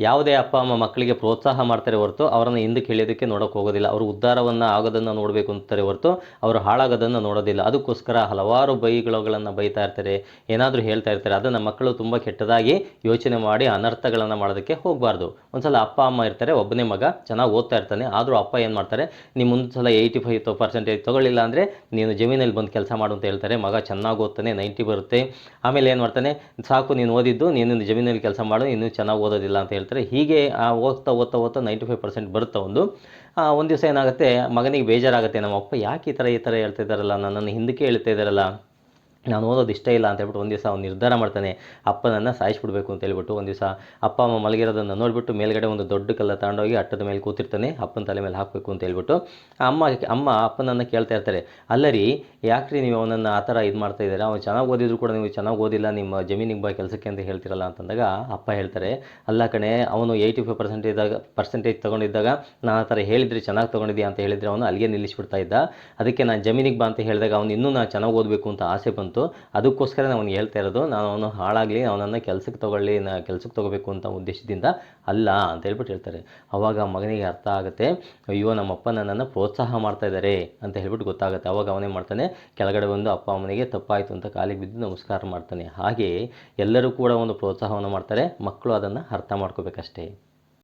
ಯಾವುದೇ ಅಪ್ಪ ಅಮ್ಮ ಮಕ್ಕಳಿಗೆ ಪ್ರೋತ್ಸಾಹ ಮಾಡ್ತಾರೆ ಹೊರತು ಅವರನ್ನು ಹಿಂದಕ್ಕೆ ಎಳೆಯೋದಕ್ಕೆ ನೋಡೋಕೆ ಹೋಗೋದಿಲ್ಲ. ಅವರು ಉದ್ಧಾರವನ್ನು ಆಗೋದನ್ನು ನೋಡಬೇಕು ಅಂತಾರೆ ಹೊರತು ಅವರು ಹಾಳಾಗೋದನ್ನು ನೋಡೋದಿಲ್ಲ. ಅದಕ್ಕೋಸ್ಕರ ಹಲವಾರು ಬೈಗಳನ್ನು ಬೈತಾ ಇರ್ತಾರೆ, ಏನಾದರೂ ಹೇಳ್ತಾ ಇರ್ತಾರೆ. ಅದನ್ನು ಮಕ್ಕಳು ತುಂಬ ಕೆಟ್ಟದಾಗಿ ಯೋಚನೆ ಮಾಡಿ ಅನರ್ಥಗಳನ್ನು ಮಾಡೋದಕ್ಕೆ ಹೋಗಬಾರ್ದು. ಒಂದ್ಸಲ ಅಪ್ಪ ಅಮ್ಮ ಇರ್ತಾರೆ, ಒಬ್ಬನೇ ಮಗ ಚೆನ್ನಾಗಿ ಓದ್ತಾ ಇರ್ತಾನೆ. ಆದರೂ ಅಪ್ಪ ಏನು ಮಾಡ್ತಾರೆ, ನಿಮ್ಮ ಸಲ 85% ತೊಗೊಳ್ಳಿಲ್ಲ ಅಂದರೆ ನೀನು ಜಮೀನಲ್ಲಿ ಬಂದು ಕೆಲಸ ಮಾಡು ಅಂತ ಹೇಳ್ತಾರೆ. ಮಗ ಚೆನ್ನಾಗಿ ಓದ್ತಾನೆ, 90 ಬರುತ್ತೆ. ಆಮೇಲೆ ಏನು ಮಾಡ್ತಾನೆ, ಸಾಕು ನೀನು ಓದಿದ್ದು, ನೀನು ಜಮೀನಲ್ಲಿ ಕೆಲಸ ಮಾಡು, ಇನ್ನೂ ಚೆನ್ನಾಗಿ ಓದೋದಿಲ್ಲ ಅಂತ ಹೇಳ್ತಾರೆ. ಹೀಗೆ ಓದ್ತಾ ಓದ್ತಾ ಓದ್ತಾ 95% ಬರುತ್ತೆ ಒಂದು ದಿವಸ ಏನಾಗುತ್ತೆ, ಮಗನಿಗೆ ಬೇಜಾರಾಗುತ್ತೆ. ನಮ್ಮ ಅಪ್ಪ ಯಾಕೆ ಈ ಥರ ಹೇಳ್ತಾ ಇದ್ದಾರಲ್ಲ, ನನ್ನನ್ನು ಹಿಂದಕ್ಕೆ ಹೇಳ್ತಾ ಇದ್ದಾರಲ್ಲ, ನಾನು ಓದೋದು ಇಷ್ಟ ಇಲ್ಲ ಅಂತ ಹೇಳ್ಬಿಟ್ಟು ಒಂದು ದಿವಸ ಅವ್ನು ನಿರ್ಧಾರ ಮಾಡ್ತಾನೆ, ಅಪ್ಪನನ್ನು ಸಾಯಿಸ್ಬಿಡ್ಬೇಕು ಅಂತ ಹೇಳ್ಬಿಟ್ಟು. ಒಂದು ದಿವಸ ಅಪ್ಪ ಅಮ್ಮ ಮಲಗಿರೋದನ್ನು ನೋಡಿಬಿಟ್ಟು ಮೇಲ್ಗಡೆ ಒಂದು ದೊಡ್ಡ ಕಲ್ಲ ತಗೊಂಡೋಗಿ ಅಟ್ಟದ ಮೇಲೆ ಕೂತಿರ್ತಾನೆ, ಅಪ್ಪನ ತಲೆ ಮೇಲೆ ಹಾಕಬೇಕು ಅಂತ ಹೇಳ್ಬಿಟ್ಟು. ಅಮ್ಮ ಅಪ್ಪನನ್ನು ಕೇಳ್ತಾ ಇರ್ತಾರೆ, ಅಲ್ಲರಿ ಯಾಕ್ರಿ ನೀವು ಅವನನ್ನು ಆ ಥರ ಇದು ಮಾಡ್ತಾ ಇದ್ದಾರೆ, ಅವ್ನು ಚೆನ್ನಾಗಿ ಓದಿದ್ರು ಕೂಡ ನೀವು ಚೆನ್ನಾಗಿ ಓದಿಲ್ಲ, ನಿಮ್ಮ ಜಮೀನಿಗೆ ಬಾ ಕೆಲಸಕ್ಕೆ ಅಂತ ಹೇಳ್ತಿರಲ್ಲ ಅಂತಂದಾಗ ಅಪ್ಪ ಹೇಳ್ತಾರೆ, ಅಲ್ಲ ಕಣೆ, ಅವನು 85% ತೊಗೊಂಡಿದ್ದಾಗ ನಾನು ಆ ಥರ ಹೇಳಿದರೆ ಚೆನ್ನಾಗಿ ತೊಗೊಂಡಿದ್ಯಾ ಅಂತ ಹೇಳಿದರೆ ಅವನು ಅಲ್ಲಿಗೆ ನಿಲ್ಲಿಸ್ಬಿಡ್ತಾ ಇದ್ದ. ಅದಕ್ಕೆ ನಾನು ಜಮೀನಿಗೆ ಬಾ ಅಂತ ಹೇಳಿದಾಗ ಅವನು ಇನ್ನೂ ನಾನು ಚೆನ್ನಾಗಿ ಓದಬೇಕು ಅಂತ ಆಸೆ ಬಂತು. ಅದಕ್ಕೋಸ್ಕರ ನಾನು ಅವ್ನಿಗೆ ಹೇಳ್ತಾ ಇರೋದು, ನಾನು ಅವನು ಹಾಳಾಗಲಿ, ಅವನನ್ನು ಕೆಲಸಕ್ಕೆ ತೊಗೋಬೇಕು ಅಂತ ಉದ್ದೇಶದಿಂದ ಅಲ್ಲ ಅಂತ ಹೇಳ್ಬಿಟ್ಟು ಹೇಳ್ತಾರೆ. ಅವಾಗ ಮಗನಿಗೆ ಅರ್ಥ ಆಗುತ್ತೆ, ಅಯ್ಯೋ ನಮ್ಮಪ್ಪ ನನ್ನನ್ನು ಪ್ರೋತ್ಸಾಹ ಮಾಡ್ತಾ ಇದ್ದಾರೆ ಅಂತ ಹೇಳ್ಬಿಟ್ಟು ಗೊತ್ತಾಗುತ್ತೆ. ಅವಾಗ ಅವನೇ ಮಾಡ್ತಾನೆ, ಕೆಳಗಡೆ ಬಂದು ಅಪ್ಪ ಅಮ್ಮನಿಗೆ ತಪ್ಪಾಯಿತು ಅಂತ ಕಾಲಿಗೆ ಬಿದ್ದು ನಮಸ್ಕಾರ ಮಾಡ್ತಾನೆ. ಹಾಗೆ ಎಲ್ಲರೂ ಕೂಡ ಒಂದು ಪ್ರೋತ್ಸಾಹವನ್ನು ಮಾಡ್ತಾರೆ, ಮಕ್ಕಳು ಅದನ್ನು ಅರ್ಥ ಮಾಡ್ಕೋಬೇಕಷ್ಟೇ.